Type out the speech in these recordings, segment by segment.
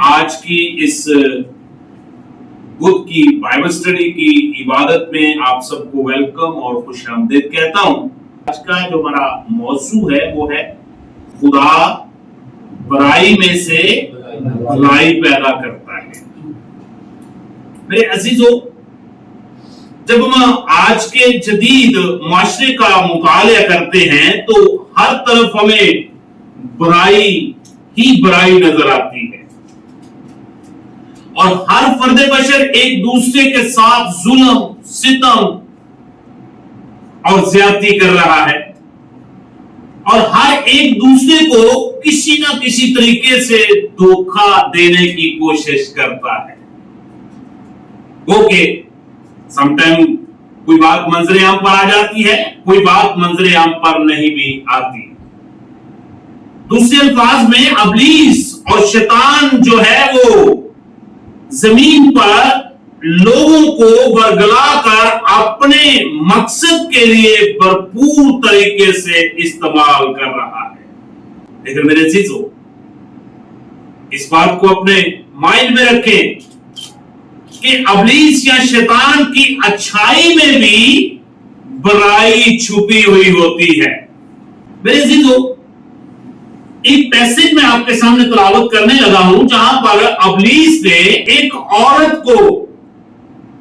آج کی اس بدھ کی بائبل اسٹڈی کی عبادت میں آپ سب کو ویلکم اور خوش آمدید کہتا ہوں۔ آج کا جو ہمارا موضوع ہے وہ ہے خدا برائی میں سے بھلائی پیدا کرتا ہے۔ میرے عزیزو، جب ہم آج کے جدید معاشرے کا مطالعہ کرتے ہیں تو ہر طرف ہمیں برائی ہی برائی نظر آتی ہے، اور ہر فرد بشر ایک دوسرے کے ساتھ ظلم، ستم اور زیادتی کر رہا ہے، اور ہر ایک دوسرے کو کسی نہ کسی طریقے سے دھوکہ دینے کی کوشش کرتا ہے۔ وہ کہ سم ٹائم کوئی بات منظر عام پر آ جاتی ہے، کوئی بات منظر عام پر نہیں بھی آتی۔ دوسرے الفاظ میں ابلیس اور شیطان جو ہے وہ زمین پر لوگوں کو ورگلا کر اپنے مقصد کے لیے بھرپور طریقے سے استعمال کر رہا ہے۔ لیکن میرے عزیزو، اس بات کو اپنے مائنڈ میں رکھیں کہ ابلیس یا شیطان کی اچھائی میں بھی برائی چھپی ہوئی ہوتی ہے۔ میرے عزیزو، ایک پیسج میں آپ کے سامنے تلاوت کرنے لگا ہوں جہاں پر ابلیس نے ایک عورت کو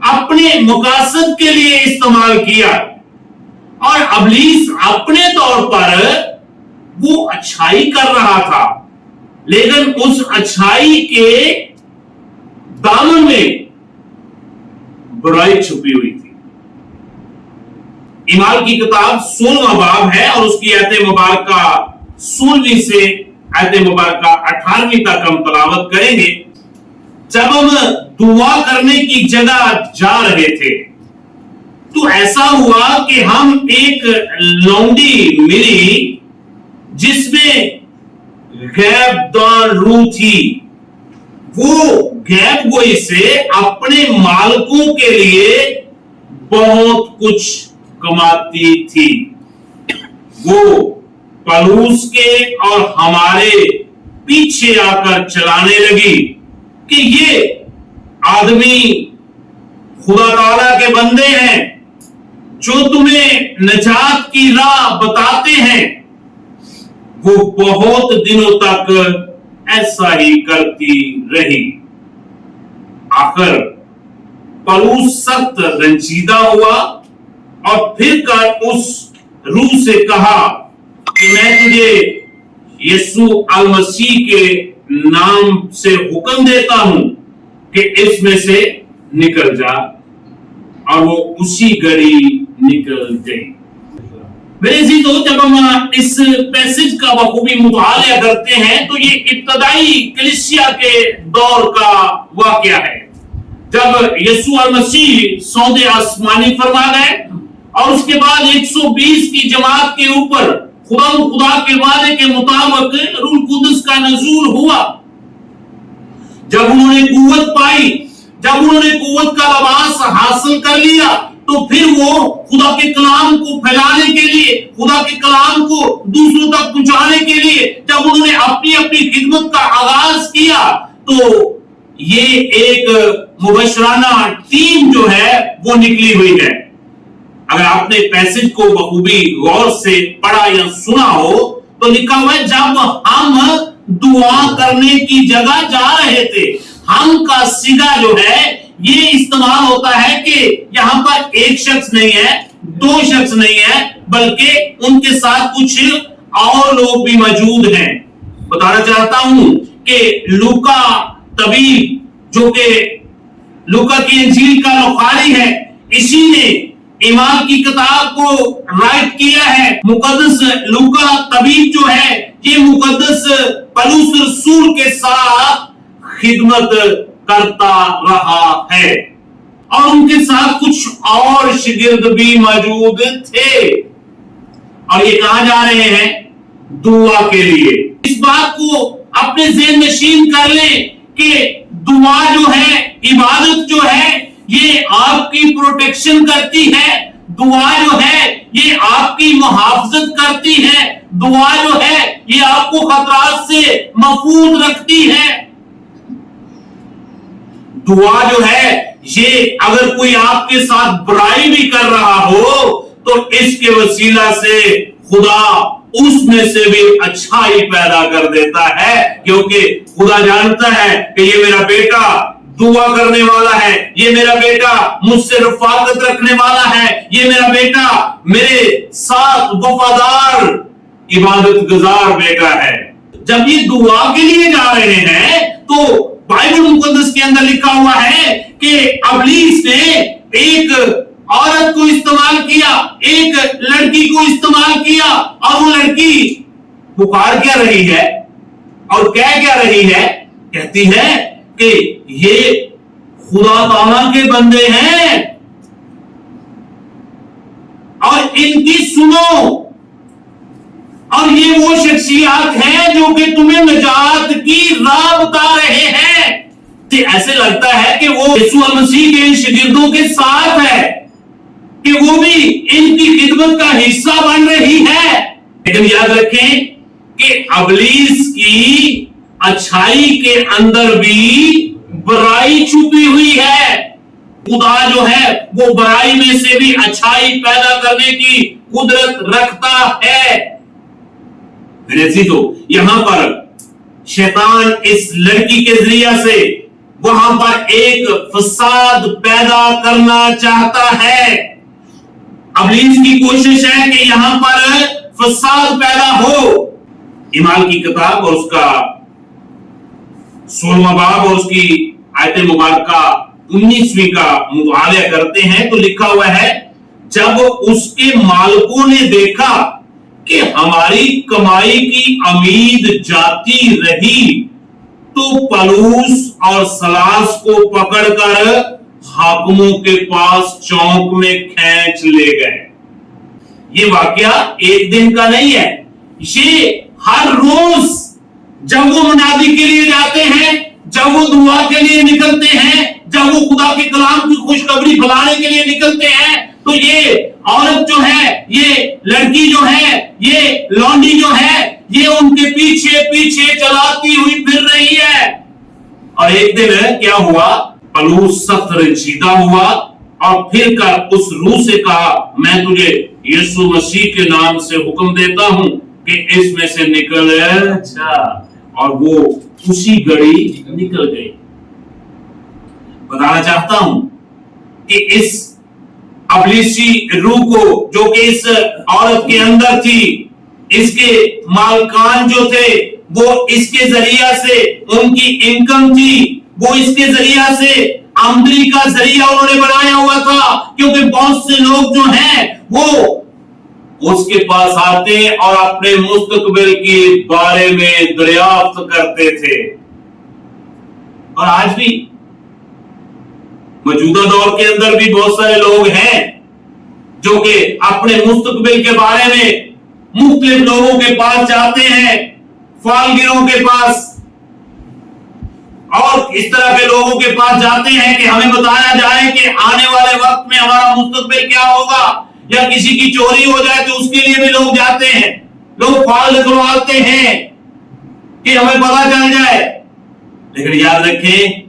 اپنے مقاصد کے لیے استعمال کیا، اور ابلیس اپنے طور پر وہ اچھائی کر رہا تھا، لیکن اس اچھائی کے دامن میں برائی چھپی ہوئی تھی۔ اعمال کی کتاب 16واں باب ہے اور اس کی آیت مبارکہ 16ویں سے آیت مبارکہ 18ویں تک ہم تلاوت کریں گے۔ جب ہم دعا کرنے کی جگہ جا رہے تھے تو ایسا ہوا کہ ہم ایک لونڈی ملی جس میں غیب دان روح تھی۔ وہ غیب گوئی سے اپنے مالکوں کے لیے بہت کچھ کماتی تھی۔ وہ پولس کے اور ہمارے پیچھے آ کر چلانے لگی کہ یہ آدمی خدا تعالیٰ کے بندے ہیں جو تمہیں نجات کی راہ بتاتے ہیں۔ وہ بہت دنوں تک ایسا ہی کرتی رہی۔ آخر پولس سخت رنجیدہ ہوا اور پھر کر اس روح سے کہا کہ میں تجھے یسوع المسیح کے نام سے حکم دیتا ہوں کہ اس میں سے نکل جا، اور وہ اسی گھڑی نکل گئی۔ میرے عزیزو، جب ہم اس پیسج کا بخوبی مطالعہ کرتے ہیں تو یہ ابتدائی کلیسیا کے دور کا واقعہ ہے، جب یسوع المسیح صعود آسمانی فرما گئے اور اس کے بعد 120 کی جماعت کے اوپر خدا کے وعدے کے مطابق روح القدس کا نزول ہوا۔ جب انہوں نے قوت پائی، جب انہوں نے قوت کا لباس حاصل کر لیا، تو پھر وہ خدا کے کلام کو پھیلانے کے لیے، خدا کے کلام کو دوسروں تک پہنچانے کے لیے جب انہوں نے اپنی اپنی خدمت کا آغاز کیا، تو یہ ایک مبشرانہ ٹیم جو ہے وہ نکلی ہوئی ہے۔ اگر آپ نے پیسج کو بخوبی غور سے پڑھا یا سنا ہو تو لکھا ہوا ہے، جب ہم دعا کرنے کی جگہ جا رہے تھے۔ ہم کا صیغہ جو ہے یہ استعمال ہوتا ہے کہ یہاں پر ایک شخص نہیں ہے، دو شخص نہیں ہے، بلکہ ان کے ساتھ کچھ اور لوگ بھی موجود ہیں۔ بتانا چاہتا ہوں کہ لوکا طبیب، جو کہ لوکا کی انجیل کا لوکاری ہے، اسی نے اعمال کی کتاب کو رائٹ کیا ہے۔ مقدس لوکا طبیب جو ہے یہ مقدس پولس رسول کے ساتھ خدمت کرتا رہا ہے، اور ان کے ساتھ کچھ اور شاگرد بھی موجود تھے، اور یہ کہاں جا رہے ہیں؟ دعا کے لیے۔ اس بات کو اپنے ذہن نشین کر لیں کہ دعا جو ہے، عبادت جو ہے، یہ آپ کی پروٹیکشن کرتی ہے، دعا جو ہے یہ آپ کی محافظت کرتی ہے، دعا جو ہے یہ آپ کو خطرات سے محفوظ رکھتی ہے۔ دعا جو ہے یہ اگر کوئی آپ کے ساتھ برائی بھی کر رہا ہو تو اس کے وسیلہ سے خدا اس میں سے بھی اچھائی پیدا کر دیتا ہے، کیونکہ خدا جانتا ہے کہ یہ میرا بیٹا دعا کرنے والا ہے، یہ میرا بیٹا مجھ سے رفاقت رکھنے والا ہے، یہ میرا بیٹا میرے ساتھ وفادار عبادت گزار بیٹا ہے۔ جب یہ دعا کے لیے جا رہے ہیں تو بائبل مقدس کے اندر لکھا ہوا ہے کہ ابلیس نے ایک عورت کو استعمال کیا، ایک لڑکی کو استعمال کیا، اور وہ لڑکی پکار کیا رہی ہے اور کہہ کیا رہی ہے؟ کہتی ہے کہ یہ خدا تعالیٰ کے بندے ہیں اور ان کی سنو، اور یہ وہ شخصیات ہیں جو کہ تمہیں نجات کی راہ بتا رہے ہیں۔ ایسے لگتا ہے کہ وہ یسوع مسیح کے ان شاگردوں کے ساتھ ہے کہ وہ بھی ان کی خدمت کا حصہ بن رہی ہے، لیکن یاد رکھیں کہ ابلیس کی اچھائی کے اندر بھی برائی چھپی ہوئی ہے۔ خدا جو ہے وہ برائی میں سے بھی اچھائی پیدا کرنے کی قدرت رکھتا ہے۔ تو یہاں پر شیطان اس لڑکی کے ذریعہ سے وہاں پر ایک فساد پیدا کرنا چاہتا ہے۔ ابلیس کی کوشش ہے کہ یہاں پر فساد پیدا ہو۔ اعمال کی کتاب اور اس کا 16واں باب اور اس کی آیت مبارکہ 19ویں کا مطالعہ کرتے ہیں تو لکھا ہوا ہے، جب اس کے مالکوں نے دیکھا کہ ہماری کمائی کی امید جاتی رہی تو پولس اور سلاس کو پکڑ کر حاکموں کے پاس چوک میں کھینچ لے گئے۔ یہ واقعہ ایک دن کا نہیں ہے، یہ ہر روز جب وہ منادی کے لیے جاتے ہیں، جب وہ دعا کے لیے نکلتے ہیں، جب وہ خدا کے کلام کی خوشخبری پھیلانے کے لیے نکلتے ہیں تو یہ عورت جو ہے، یہ لڑکی جو ہے، یہ لونڈی جو ہے، یہ ان کے پیچھے پیچھے چلاتی ہوئی پھر رہی ہے۔ اور ایک دن کیا ہوا؟ پولس سخت رنجیدہ ہوا اور پھر کر اس روح سے کہا، میں تجھے یسوع مسیح کے نام سے حکم دیتا ہوں کہ اس میں سے نکل جا، اور وہ اسی گھڑی نکل گئی۔ بتانا چاہتا ہوں کہ اس ابلیسی روح کو جو کہ اس عورت کے اندر تھی، اس کے مالکان جو تھے وہ اس کے ذریعہ سے ان کی انکم تھی، وہ اس کے ذریعہ سے آمدنی کا ذریعہ انہوں نے بنایا ہوا تھا، کیونکہ بہت سے لوگ جو ہیں وہ اس کے پاس آتے اور اپنے مستقبل کے بارے میں دریافت کرتے تھے۔ اور آج بھی موجودہ دور کے اندر بھی بہت سارے لوگ ہیں جو کہ اپنے مستقبل کے بارے میں مختلف لوگوں کے پاس جاتے ہیں، فالگیروں کے پاس اور اس طرح کے لوگوں کے پاس جاتے ہیں کہ ہمیں بتایا جائے کہ آنے والے وقت میں ہمارا مستقبل کیا ہوگا، یا کسی کی چوری ہو جائے تو اس کے لیے بھی لوگ جاتے ہیں، لوگ فال نکلواتے ہیں کہ ہمیں پتہ چل جائے۔ لیکن یاد رکھیں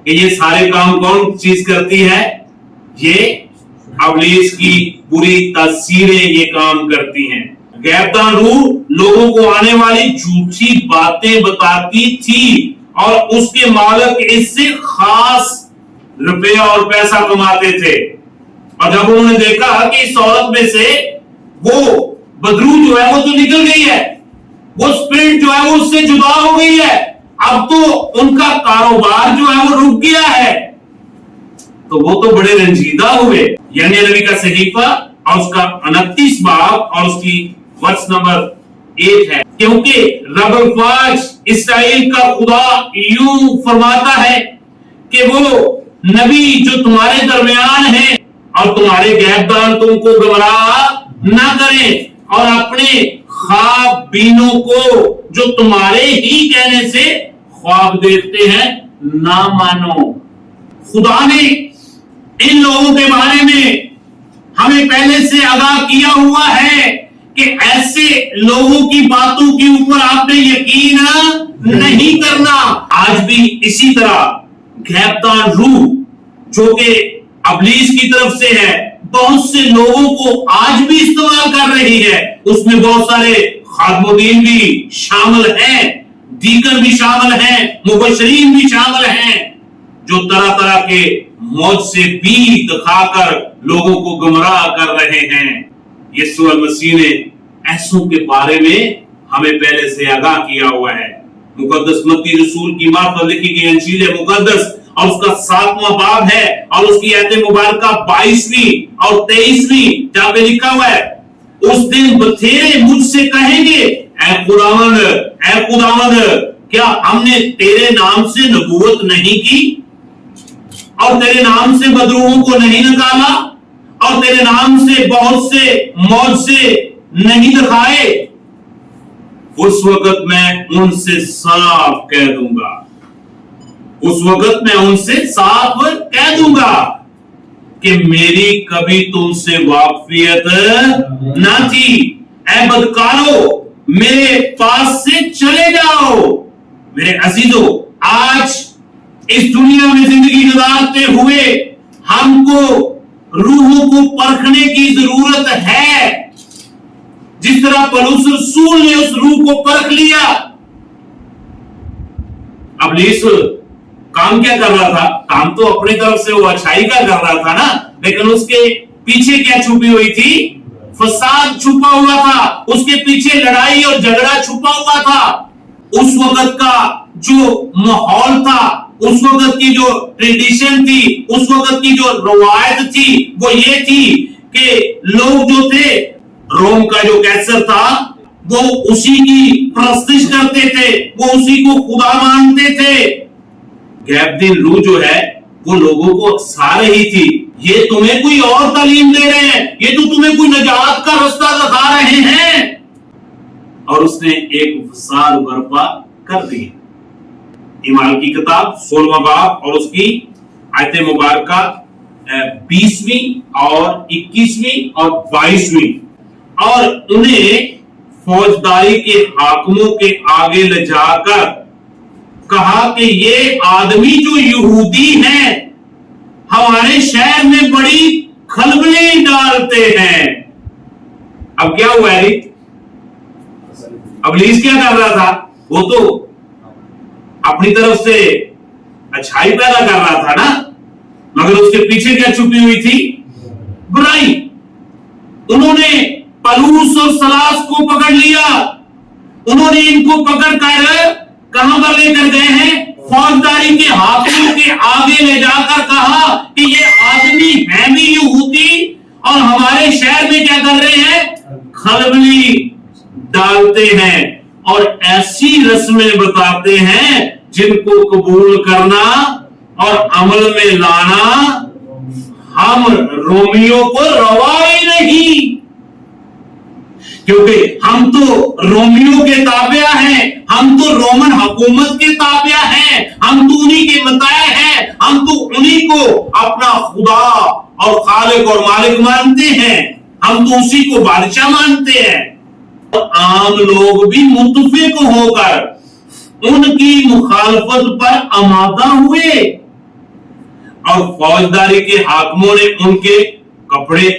کہ یہ سارے کام کون چیز کرتی ہے؟ یہ ابلیس کی بری تاثیریں یہ کام کرتی ہیں۔ غیب دان روح لوگوں کو آنے والی جھوٹی باتیں بتاتی تھی اور اس کے مالک اس سے خاص روپے اور پیسہ کماتے تھے۔ اور جب انہوں نے دیکھا کہ اس عورت میں سے وہ بدرو جو ہے وہ تو نکل گئی ہے، وہ اسپرٹ جو ہے وہ اس سے جدا ہو گئی ہے، اب تو ان کا کاروبار جو ہے وہ رک گیا ہے، تو وہ تو بڑے رنجیدہ ہوئے۔ یعنی نبی کا صحیفہ اور اس کا 29 باب اور اس کی ورس نمبر 1 ہے، کیونکہ رب الفاظ اسرائیل کا خدا یوں فرماتا ہے کہ وہ نبی جو تمہارے درمیان ہیں اور تمہارے غیب دان تم کو گمراہ نہ کریں اور اپنے خواب بینوں کو جو تمہارے ہی کہنے سے خواب دیکھتے ہیں نہ مانو۔ خدا نے ان لوگوں کے بارے میں ہمیں پہلے سے آگاہ کیا ہوا ہے کہ ایسے لوگوں کی باتوں کے اوپر آپ نے یقین نہیں کرنا۔ آج بھی اسی طرح गैबतान रूह जो कि अबलीस की तरफ से है, बहुत से लोगों को आज भी इस्तेमाल कर रही है। उसमें बहुत सारे खादमुद्दीन भी शामिल हैं, दीकर भी शामिल हैं, मुबशरीन भी शामिल हैं, जो तरह तरह के मौज से बीत दिखाकर लोगों को गुमराह कर रहे हैं। यीशु मसीह ने ऐसों के बारे में हमें पहले से आगाह किया हुआ है। मुकद्दस मत्ती रसूल की मार्फत लिखी गई इंजील मुकद्दस और उसका 7वां बाब है और उसकी आयत मुबारका 22वीं और 23वीं जहां पे लिखा हुआ है, उस दिन बथेरे मुझसे कहेंगे, ऐ खुदावंद क्या हमने तेरे नाम से नबूवत नहीं की और तेरे नाम से बदरूहों को नहीं निकाला और तेरे नाम से बहुत से मौजज़े नहीं दिखाए? उस वक्त मैं उनसे साफ कह दूंगा, उस वक्त मैं उनसे साफ कह दूंगा कि मेरी कभी तुमसे वाकफियत ना थी। ऐ बदकारो, मेरे पास से चले जाओ। मेरे अजीजों, आज इस दुनिया में जिंदगी गुजारते हुए हमको रूहों को परखने की जरूरत है। जिस तरह पौलुस रसूल ने उस रूह को परख लिया। इब्लीस काम क्या कर रहा था? काम तो अपनी तरफ से वो अच्छाई का कर रहा था ना, लेकिन उसके पीछे क्या छुपी हुई थी? फसाद छुपा हुआ था, उसके पीछे लड़ाई और झगड़ा छुपा हुआ था। उस वक्त का जो माहौल था, उस वक्त की जो ट्रेडिशन थी, उस वक्त की जो रवायत थी, वो ये थी कि लोग जो थे, रोम का जो कैसर था, वो उसी की परस्तिश करते थे, वो उसी को खुदा मानते थे। गैबदीन रूह जो है वो लोगों को अक्सा रही थी, ये तुम्हें कोई और तालीम दे रहे हैं, ये तो तुम्हें कोई नजात का रास्ता दिखा रहे हैं। और उसने एक फसाद बर्पा कर दी। ईमाल की किताब 16वां बाब और उसकी आयत मुबारका 20वीं और 21वीं और 22वीं, और उन्हें फौजदारी के हाकिमों के आगे ले जाकर कहा कि ये आदमी जो यहूदी हैं हमारे शहर में बड़ी खलबली डालते हैं। अब क्या हुआ है? इब्लीस क्या कर रहा था? वो तो अपनी तरफ से अच्छाई पैदा कर रहा था ना, मगर उसके पीछे क्या छुपी हुई थी? बुराई। उन्होंने पलूस और सलास को पकड़ लिया, उन्होंने इनको पकड़कर कहां पर लेकर गए हैं? फौजदारी के हाकिमों के आगे ले जाकर कहा कि ये आदमी है भी यहूदी और हमारे शहर में क्या कर रहे हैं? खलबली डालते हैं और ऐसी रस्में बताते हैं जिनको कबूल करना और अमल में लाना हम रोमियों को रवा ही नहीं, क्योंकि हम तो रोमियों के ताबिया हैं, हम तो रोमन हुकूमत के ताबिया हैं, हम तो उन्हीं के मताए हैं, हम तो उन्हीं को अपना खुदा और खालिक और मालिक मानते हैं, हम तो उसी को बादशाह मानते हैं। और आम लोग भी मुत्तफिक होकर उनकी मुखालफत पर आमादा हुए और फौजदारी के हाकिमों ने उनके कपड़े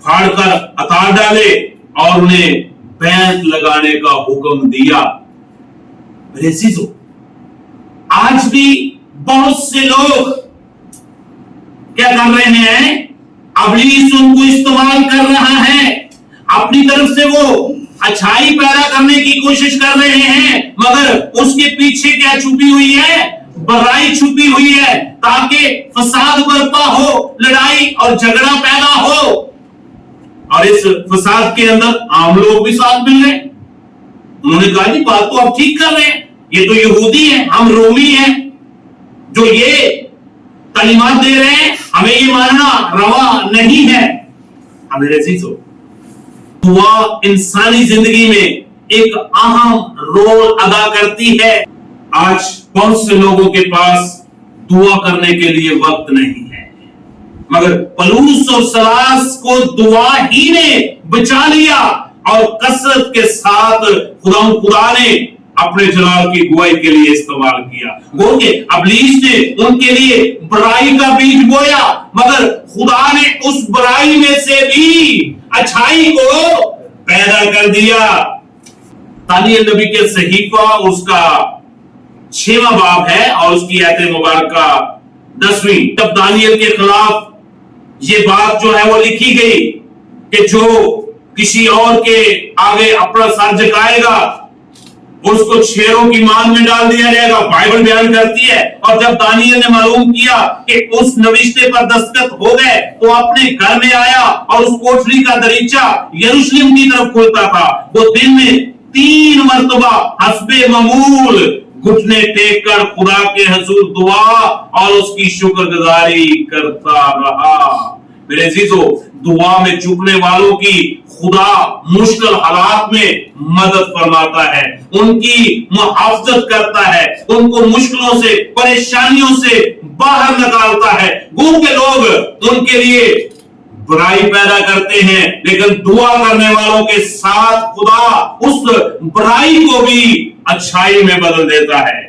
फाड़कर अतार डाले और उन्हें बैंत लगाने का हुक्म दिया। मेरे अजीजों, आज भी बहुत से लोग क्या कर रहे हैं? इब्लीस उनको इस्तेमाल कर रहा है, अपनी तरफ से वो अच्छाई पैदा करने की कोशिश कर रहे हैं, मगर उसके पीछे क्या छुपी हुई है? बुराई छुपी हुई है, ताकि फसाद बर्पा हो, लड़ाई और झगड़ा पैदा हो। और इस फसाद के अंदर आम लोग भी साथ मिल रहे हैं। उन्होंने कहा जी बात तो आप ठीक कर रहे हैं, ये तो यहूदी हैं, हम रोमी हैं, जो ये तालीमात दे रहे हैं, हमें ये मानना रवा नहीं है। हमें अजीजों, दुआ इंसानी जिंदगी में एक अहम रोल अदा करती है। आज बहुत से लोगों के पास दुआ करने के लिए वक्त नहीं है, मगर पलूस और सलास को दुआ ही ने बचा लिया और कसरत के साथ खुदा ने अपने जलाल की गुआई के लिए इस्तेमाल किया। गो के इब्लीस ने उनके लिए बुराई का बीज बोया, मगर खुदा ने उस बुराई में से भी अच्छाई को पैदा कर दिया। दानियल नबी के सहीफा उसका 6वां बाब है और उसकी आयत मुबारका 10वीं। तब दानियल के खिलाफ ये बात जो है वो लिखी गई कि जो किसी और के आगे अपना सर झुकाएगा उसको शेरों की मान में डाल दिया जाएगा, बाइबल बयान करती है। और जब दानियल ने मालूम किया कि उस नविश्ते पर दस्तखत हो गए तो अपने घर में आया और उस कोठरी का दरीचा यरूशलेम की तरफ खुलता था। वो दिन में 3 मरतबा हस्बे मामूल घुटने टेक कर खुदा के हुजूर दुआ और उसकी शुक्रगुजारी करता रहा। मेरे अजीजों, दुआ में झुकने वालों की खुदा मुश्किल हालात में मदद फरमाता है, उनकी मुहाफजत करता है, उनको मुश्किलों से परेशानियों से बाहर निकालता है। गुम के लोग उनके लिए बुराई पैदा करते हैं, लेकिन दुआ करने वालों के साथ खुदा उस बुराई को भी अच्छाई में बदल देता है।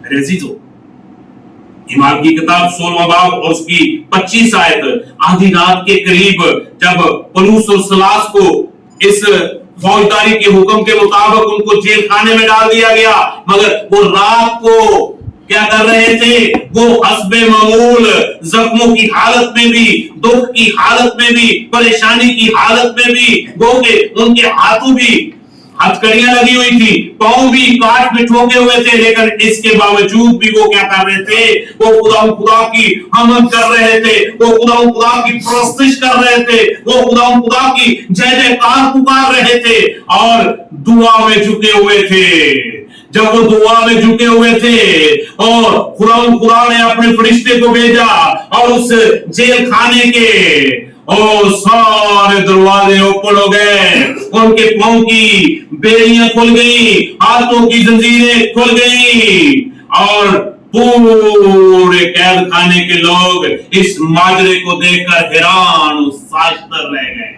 मेरे अजीजों, ईमान की किताब 16वां बाब और उसकी 25 आयत, आधी रात के करीब जब पलूस और सलास को इस फौजदारी के हुक्म के मुताबिक उनको जेल खाने में डाल दिया गया, मगर वो रात को क्या कर रहे थे? वो हस्बे मामूल जख्मों की हालत में भी, दुख की हालत में भी, परेशानी की हालत में भी, वो के उनके हाथों भी हथकड़ियां लगी हुई थी, पांव भी काट में ठोके हुए थे, लेकिन इसके बावजूद भी वो क्या कर रहे थे? वो खुदा की हमद कर रहे थे, वो खुदा की प्रस्तुति कर रहे थे, वो खुदा की जय जयकार पुकार रहे थे और दुआ में झुके हुए थे। जब वो दुआ में झुके हुए थे और खुदा ने अपने फरिश्ते को भेजा और उस जेल खाने के और सारे दरवाजे ओपन हो गए, उनके पांव की बेड़ियां खुल गई, हाथों की जंजीरें खुल गई और पूरे कैद खाने के लोग इस माजरे को देखकर हैरान और साश्तर रह गए।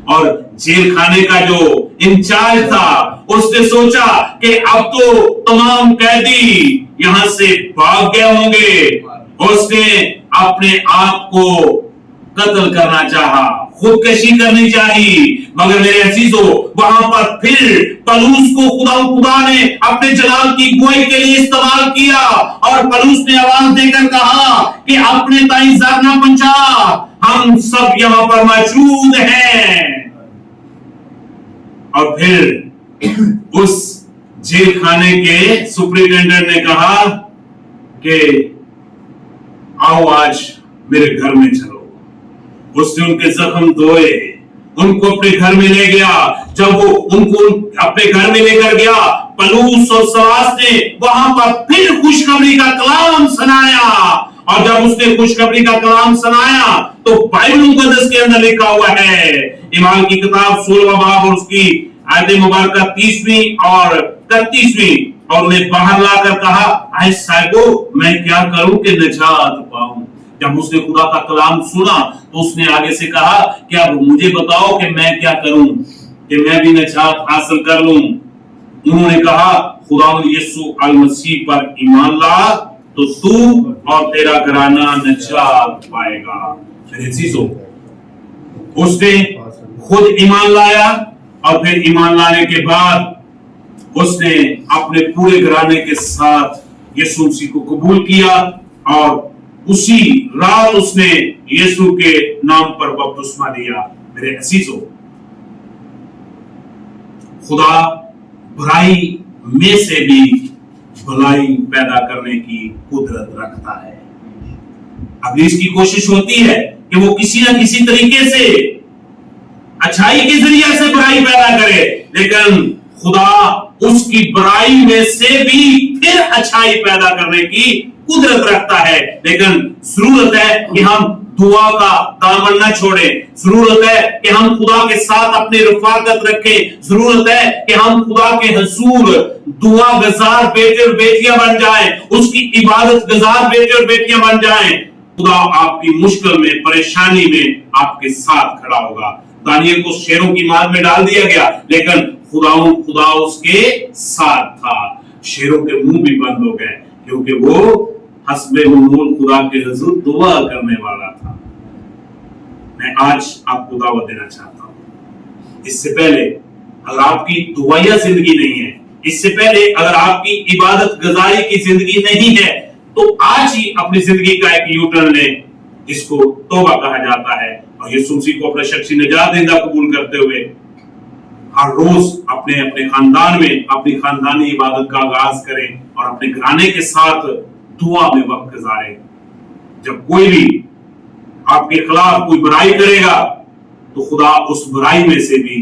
और जेल खाने का जो इंचार्ज था उसने सोचा कि अब तो तमाम कैदी यहां से भाग गए होंगे। उसने अपने आप को कत्ल करना चाहा, खुदकशी करनी चाहिए, मगर मेरे अजीजों, वहां पर फिर पलूस को खुदा ने अपने जलाल की गुआई के लिए इस्तेमाल किया और पलूस ने आवाज देकर कहा कि अपने ताई ज़र ना पहुंचा, हम सब यहां पर मौजूद हैं। और फिर उस जेल खाने के सुपरिटेंडेंट ने कहा कि आओ आज मेरे घर में चलो। उसने उनके जख्म धोए, उनको अपने घर में ले गया। जब वो उनको अपने घर में लेकर गया, पलूस और सलास ने वहां पर फिर खुशखबरी का कलाम सुनाया। और जब उसने खुशखबरी का कलाम सुनाया तो बाइबल मुकद्दस के अंदर लिखा हुआ है, ईमान की किताब 16वां बाब और उसकी आयत मुबारका 30वीं और 31वीं, और उन्हें बाहर लाकर कहा, आए साहिबो, मैं क्या करूं कि निजात पाऊं। जब उसने खुदा का कलाम सुना तो उसने आगे से कहा कि अब मुझे बताओ कि मैं क्या करूं कि मैं भी निजात हासिल कर लूं। उन्होंने कहा, खुदा यीशु अल मसीह पर ईमान ला तो तू और तेरा घराना निजात पाएगा। मेरे चीजों, उसने खुद ईमान लाया और फिर ईमान लाने के बाद उसने अपने पूरे घराने के साथ यीशु मसीह को कबूल किया और उसी रात उसने यीशु के नाम पर बपतिस्मा लिया। मेरे अजीजों, खुदा बुराई में से भी भलाई पैदा करने की कुदरत रखता है। अब इसकी कोशिश होती है कि वो किसी ना किसी तरीके से अच्छाई के जरिए से बुराई पैदा करे, लेकिन खुदा उसकी बुराई में से भी फिर अच्छाई पैदा करने की कुदरत रखता है। लेकिन जरूरत है कि हम दुआ का दामन न छोड़ें, जरूरत है कि हम खुदा के साथ अपनी रफाकत रखें, जरूरत है कि हम खुदा के हुजूर दुआ गुजार बेटे और बेटियां बन जाएं, उसकी इबादत गुजार बेटे और बेटियां बन जाएं। खुदा आपकी मुश्किल में, परेशानी में आपके साथ खड़ा होगा। दानियल को शेरों की मार में डाल दिया गया, लेकिन खुदा उसके साथ था। शेरों के मुंह भी बंद हो गए क्योंकि वो हस्बे ममूल खुदा के हुजूर दुआ करने वाला था। मैं आज आपको दावत देना चाहता हूं, इससे पहले अगर आपकी दुआया जिंदगी नहीं है, इससे पहले अगर आपकी इबादत गुजारी की जिंदगी नहीं है, तो आज ही अपनी जिंदगी का एक यू टर्न लें, जिसको तौबा कहा जाता है, और यीशु मसीह को अपना शख्सी निजात देंदा कबूल करते हुए हर रोज अपने अपने खानदान में अपनी खानदानी इबादत का आगाज करें और अपने घराने के साथ दुआ में वक्त गुजारें। जब कोई भी आपके खिलाफ कोई बुराई करेगा तो खुदा उस बुराई में से भी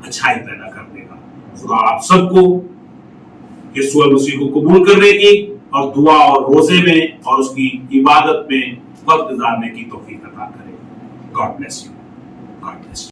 अच्छाई पैदा कर देगा। खुदा आप सबको यीशु मसीह को कबूल करने की और दुआ और रोजे में और उसकी इबादत में वक्त गुजारने की तौफीक अता करे। God bless you. God bless you.